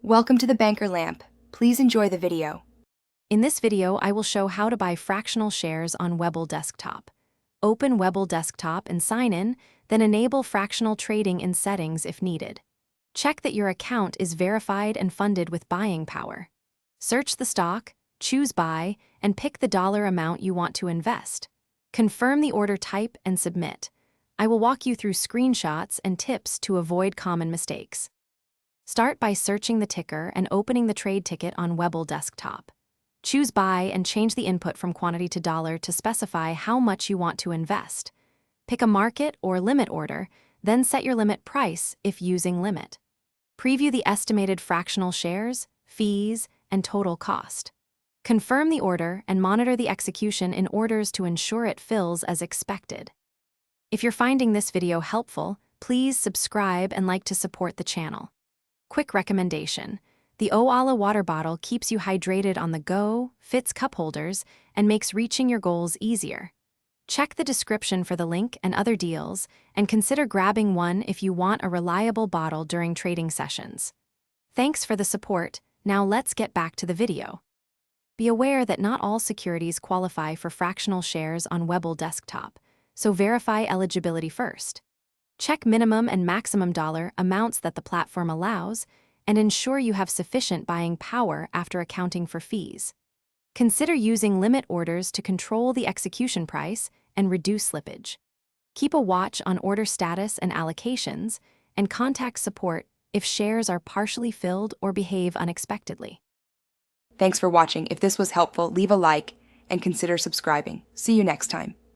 Welcome to the Banker Lamp. Please enjoy the video. In this video, I will show how to buy fractional shares on Webull desktop. Open Webull desktop and sign in, then enable fractional trading in settings if needed. Check that your account is verified and funded with buying power. Search the stock, choose buy, and pick the dollar amount you want to invest. Confirm the order type and submit. I will walk you through screenshots and tips to avoid common mistakes. Start by searching the ticker and opening the trade ticket on Webull desktop. Choose buy and change the input from quantity to dollar to specify how much you want to invest. Pick a market or limit order, then set your limit price if using limit. Preview the estimated fractional shares, fees, and total cost. Confirm the order and monitor the execution in orders to ensure it fills as expected. If you're finding this video helpful, please subscribe and like to support the channel. Quick recommendation: the Oala water bottle keeps you hydrated on the go, fits cup holders, and makes reaching your goals easier. Check the description for the link and other deals, and consider grabbing one if you want a reliable bottle during trading sessions. Thanks for the support. Now let's get back to the video. Be aware that not all securities qualify for fractional shares on Webull desktop, so verify eligibility first. Check minimum and maximum dollar amounts that the platform allows, and ensure you have sufficient buying power after accounting for fees. Consider using limit orders to control the execution price and reduce slippage. Keep a watch on order status and allocations, and contact support if shares are partially filled or behave unexpectedly. Thanks for watching. If this was helpful, leave a like and consider subscribing. See you next time.